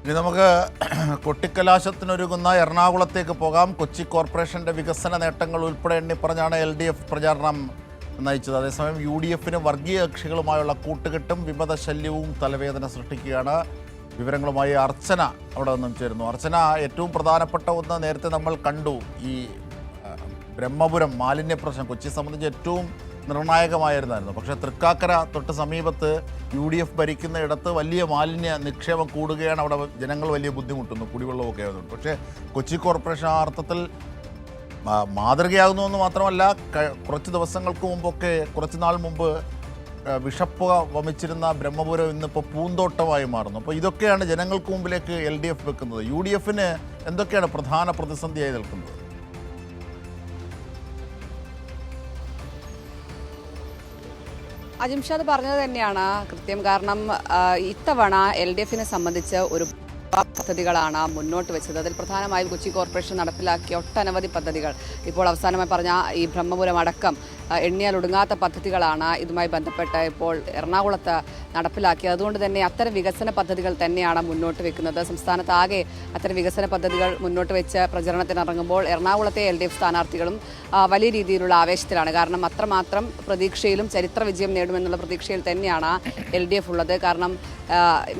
ഇനി നമുക്ക് കൊട്ടിക്കലാശത്തിനൊരുങ്ങുന്ന എറണാകുളത്തേക്ക് പോകാം. കൊച്ചി കോർപ്പറേഷൻ്റെ വികസന നേട്ടങ്ങൾ ഉൾപ്പെടെ എണ്ണിപ്പറഞ്ഞാണ് LDF പ്രചാരണം നയിച്ചത്. അതേസമയം UDFന് വർഗീയ കക്ഷികളുമായുള്ള കൂട്ടുകെട്ടും വിമതശല്യവും തലവേദന സൃഷ്ടിക്കുകയാണ്. വിവരങ്ങളുമായി അർച്ചന അവിടെ നിന്നും ചേരുന്നു. അർച്ചന, ഏറ്റവും പ്രധാനപ്പെട്ട ഒന്ന് നേരത്തെ നമ്മൾ കണ്ടു, ഈ ബ്രഹ്മപുരം മാലിന്യ പ്രശ്നം കൊച്ചി സംബന്ധിച്ച് ഏറ്റവും നിർണായകമായിരുന്നായിരുന്നു. പക്ഷേ തൃക്കാക്കര തൊട്ട് സമീപത്ത് UDF ഭരിക്കുന്ന ഇടത്ത് വലിയ മാലിന്യ നിക്ഷേപം കൂടുകയാണ്. അവിടെ ജനങ്ങൾ വലിയ ബുദ്ധിമുട്ടുന്നു, കുടിവെള്ളമൊക്കെ ആയതുകൊണ്ട്. പക്ഷേ കൊച്ചി കോർപ്പറേഷൻ ആ അർത്ഥത്തിൽ മാതൃകയാകുന്നു എന്ന് മാത്രമല്ല, കുറച്ച് ദിവസങ്ങൾക്ക് മുമ്പൊക്കെ, കുറച്ച് നാൾ മുമ്പ് വിഷപ്പുക വമിച്ചിരുന്ന ബ്രഹ്മപുരം ഇന്നിപ്പോൾ പൂന്തോട്ടമായി മാറുന്നു. അപ്പോൾ ഇതൊക്കെയാണ് ജനങ്ങൾക്ക് മുമ്പിലേക്ക് LDF വെക്കുന്നത്. UDFന് എന്തൊക്കെയാണ് പ്രധാന പ്രതിസന്ധിയായി നിൽക്കുന്നത്? അജിംഷാദ് പറഞ്ഞത് തന്നെയാണ് കൃത്യം. കാരണം ഇത്തവണ LDFനെ സംബന്ധിച്ച് ഒരു പദ്ധതികളാണ് മുന്നോട്ട് വെച്ചത്. അതിൽ പ്രധാനമായും കൊച്ചി കോർപ്പറേഷൻ നടപ്പിലാക്കിയ ഒട്ടനവധി പദ്ധതികൾ, ഇപ്പോൾ അവസാനമായി പറഞ്ഞ ഈ ബ്രഹ്മപുരം അടക്കം എണ്ണിയാൽ ഒടുങ്ങാത്ത പദ്ധതികളാണ് ഇതുമായി ബന്ധപ്പെട്ട് ഇപ്പോൾ എറണാകുളത്ത് നടപ്പിലാക്കിയത്. അതുകൊണ്ട് തന്നെ അത്തരം വികസന പദ്ധതികൾ തന്നെയാണ് മുന്നോട്ട് വെക്കുന്നത്. സംസ്ഥാനത്താകെ അത്തരം വികസന പദ്ധതികൾ മുന്നോട്ട് വെച്ച് പ്രചരണത്തിനിറങ്ങുമ്പോൾ എറണാകുളത്തെ LDF സ്ഥാനാർത്ഥികളും വലിയ രീതിയിലുള്ള ആവേശത്തിലാണ്. കാരണം അത്രമാത്രം പ്രതീക്ഷയിലും ചരിത്ര വിജയം നേടുമെന്നുള്ള പ്രതീക്ഷയിൽ തന്നെയാണ് LDF ഉള്ളത്. കാരണം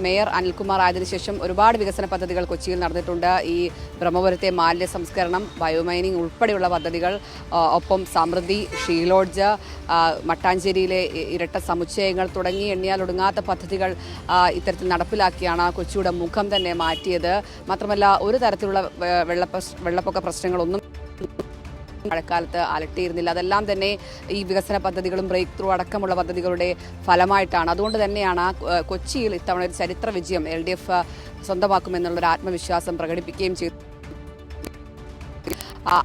മേയർ അനിൽകുമാർ ആയതിനു ശേഷം ഒരുപാട് വികസന പദ്ധതികൾ കൊച്ചിയിൽ നടന്നിട്ടുണ്ട്. ഈ ബ്രഹ്മപുരത്തെ മാലിന്യ സംസ്കരണം, ബയോമൈനിങ് ഉൾപ്പെടെയുള്ള പദ്ധതികൾ, ഒപ്പം സമൃദ്ധി, ഷീലോഡ്ജ്, മട്ടാഞ്ചേരിയിലെ ഇരട്ട സമുച്ചയങ്ങൾ തുടങ്ങി എണ്ണിയാൽ ഒടുങ്ങാത്ത പദ്ധതികൾ ഇത്തരത്തിൽ നടപ്പിലാക്കിയാണ് കൊച്ചിയുടെ മുഖം തന്നെ മാറ്റിയത്. മാത്രമല്ല, ഒരു തരത്തിലുള്ള വെള്ളപ്പൊക്ക പ്രശ്നങ്ങളൊന്നും മഴക്കാലത്ത് അലട്ടിയിരുന്നില്ല. അതെല്ലാം തന്നെ ഈ വികസന പദ്ധതികളും ബ്രേക്ക് ത്രൂ അടക്കമുള്ള പദ്ധതികളുടെ ഫലമായിട്ടാണ്. അതുകൊണ്ട് തന്നെയാണ് കൊച്ചിയിൽ ഇത്തവണ ഒരു ചരിത്ര വിജയം LDF സ്വന്തമാക്കുമെന്നുള്ളൊരു ആത്മവിശ്വാസം പ്രകടിപ്പിക്കുകയും ചെയ്തു.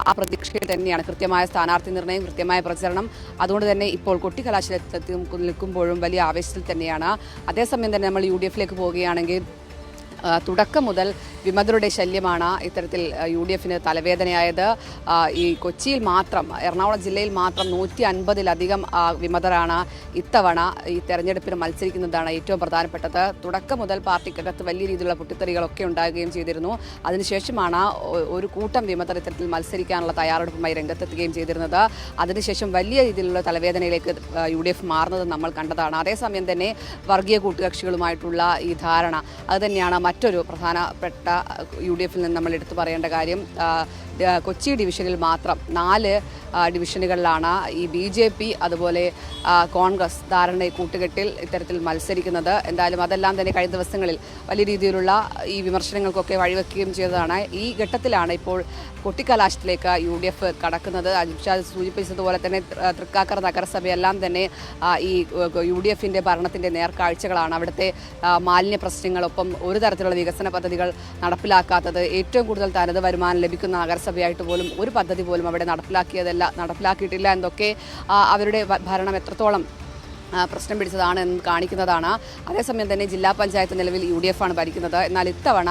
ആ പ്രതീക്ഷയിൽ തന്നെയാണ് കൃത്യമായ സ്ഥാനാർത്ഥി നിർണ്ണയം, കൃത്യമായ പ്രചരണം. അതുകൊണ്ട് തന്നെ ഇപ്പോൾ കൊട്ടിക്കലാശത്തിൽ നിൽക്കുമ്പോഴും വലിയ ആവേശത്തിൽ തന്നെയാണ്. അതേസമയം തന്നെ നമ്മൾ UDFലേക്ക് പോവുകയാണെങ്കിൽ തുടക്കം മുതൽ വിമതരുടെ ശല്യമാണ് ഇത്തരത്തിൽ UDFന് തലവേദനയായത്. ഈ കൊച്ചിയിൽ മാത്രം, എറണാകുളം ജില്ലയിൽ മാത്രം 150-ലധികം വിമതരാണ് ഇത്തവണ ഈ തെരഞ്ഞെടുപ്പിന് മത്സരിക്കുന്നതാണ് ഏറ്റവും പ്രധാനപ്പെട്ടത്. തുടക്കം മുതൽ പാർട്ടിക്കകത്ത് വലിയ രീതിയിലുള്ള പൊട്ടിത്തെറികളൊക്കെ ഉണ്ടാകുകയും ചെയ്തിരുന്നു. അതിനുശേഷമാണ് ഒരു കൂട്ടം വിമതർ ഇത്തരത്തിൽ മത്സരിക്കാനുള്ള തയ്യാറെടുപ്പുമായി രംഗത്തെത്തുകയും ചെയ്തിരുന്നത്. അതിനുശേഷം വലിയ രീതിയിലുള്ള തലവേദനയിലേക്ക് UDF മാറുന്നത് നമ്മൾ കണ്ടതാണ്. അതേസമയം തന്നെ വർഗീയ കൂട്ടുകക്ഷികളുമായിട്ടുള്ള ഈ ധാരണ, അതുതന്നെയാണ് മറ്റൊരു പ്രധാനപ്പെട്ട UDFിൽ നിന്ന് നമ്മൾ എടുത്തു പറയേണ്ട കാര്യം. കൊച്ചി ഡിവിഷനിൽ മാത്രം 4 ഡിവിഷനുകളിലാണ് ഈ BJP അതുപോലെ കോൺഗ്രസ് ധാരണ കൂട്ടുകെട്ടിൽ ഇത്തരത്തിൽ മത്സരിക്കുന്നത്. എന്തായാലും അതെല്ലാം തന്നെ കഴിഞ്ഞ ദിവസങ്ങളിൽ വലിയ രീതിയിലുള്ള ഈ വിമർശനങ്ങൾക്കൊക്കെ വഴിവെക്കുകയും ചെയ്തതാണ്. ഈ ഘട്ടത്തിലാണ് ഇപ്പോൾ കൊട്ടിക്കലാശത്തിലേക്ക് UDF കടക്കുന്നത്. അജിംഷാദ് സൂചിപ്പിച്ചതുപോലെ തന്നെ തൃക്കാക്കര നഗരസഭയെല്ലാം തന്നെ ഈ UDFിൻ്റെ ഭരണത്തിൻ്റെ നേർക്കാഴ്ചകളാണ്. അവിടുത്തെ മാലിന്യ പ്രശ്നങ്ങളൊപ്പം ഒരു തരത്തിലുള്ള വികസന പദ്ധതികൾ നടപ്പിലാക്കാത്തത്, ഏറ്റവും കൂടുതൽ തനത് വരുമാനം ലഭിക്കുന്ന നഗരസഭയായിട്ട് പോലും ഒരു പദ്ധതി പോലും അവിടെ നടപ്പിലാക്കിയിട്ടില്ല എന്നൊക്കെ അവരുടെ ഭരണം എത്രത്തോളം പ്രശ്നം പിടിച്ചതാണ് എന്ന് കാണിക്കുന്നതാണ്. അതേസമയം തന്നെ ജില്ലാ പഞ്ചായത്ത് നിലവിൽ UDF ആണ് ഭരിക്കുന്നത്. എന്നാൽ ഇത്തവണ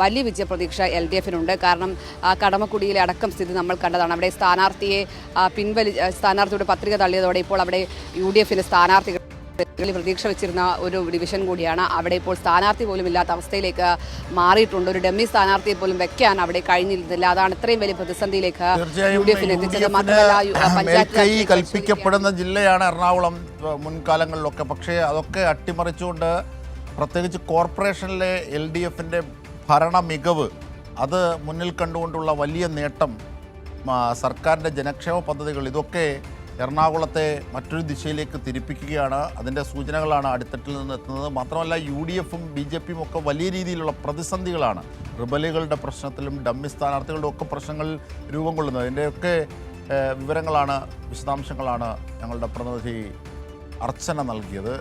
വലിയ വിജയപ്രതീക്ഷ LDFനുണ്ട്. കാരണം കടമക്കുടിയിലെ അടക്കം സ്ഥിതി നമ്മൾ കണ്ടതാണ്. അവിടെ സ്ഥാനാർത്ഥിയുടെ പത്രിക തള്ളിയതോടെ ഇപ്പോൾ അവിടെ UDFന് സ്ഥാനാർത്ഥികൾ പ്രതീക്ഷ വെച്ചിരുന്ന ഒരു ഡിവിഷൻ കൂടിയാണ്. അവിടെ ഇപ്പോൾ സ്ഥാനാർത്ഥി പോലും ഇല്ലാത്ത അവസ്ഥയിലേക്ക് മാറിയിട്ടുണ്ട്. ഒരു ഡമ്മി സ്ഥാനാർത്ഥിയെ പോലും വെക്കാൻ അവിടെ കഴിഞ്ഞിരുന്നില്ല. അതാണ് ഇത്രയും വലിയ പ്രതിസന്ധിയിലേക്ക് UDFിന് എത്തിച്ചത്. മാത്രമല്ല, കൽപ്പിക്കപ്പെടുന്ന ജില്ലയാണ് എറണാകുളം മുൻകാലങ്ങളിലൊക്കെ. പക്ഷേ അതൊക്കെ അട്ടിമറിച്ചുകൊണ്ട്, പ്രത്യേകിച്ച് കോർപ്പറേഷനിലെ LDFിൻ്റെ ഭരണ മികവ് അത് മുന്നിൽ കണ്ടുകൊണ്ടുള്ള വലിയ നേട്ടം, സർക്കാരിൻ്റെ ജനക്ഷേമ പദ്ധതികൾ, ഇതൊക്കെ എറണാകുളത്തെ മറ്റൊരു ദിശയിലേക്ക് തിരിപ്പിക്കുകയാണ്. അതിൻ്റെ സൂചനകളാണ് അടിത്തട്ടിൽ നിന്ന് എത്തുന്നത്. മാത്രമല്ല, UDFും BJPയും ഒക്കെ വലിയ രീതിയിലുള്ള പ്രതിസന്ധികളാണ്. റിബലുകളുടെ പ്രശ്നത്തിലും ഡമ്മി സ്ഥാനാർത്ഥികളുടെ ഒക്കെ പ്രശ്നങ്ങൾ രൂപം കൊള്ളുന്നത്. അതിൻ്റെയൊക്കെ വിവരങ്ങളാണ്, വിശദാംശങ്ങളാണ് ഞങ്ങളുടെ പ്രതിനിധി അർച്ചന നൽകിയത്.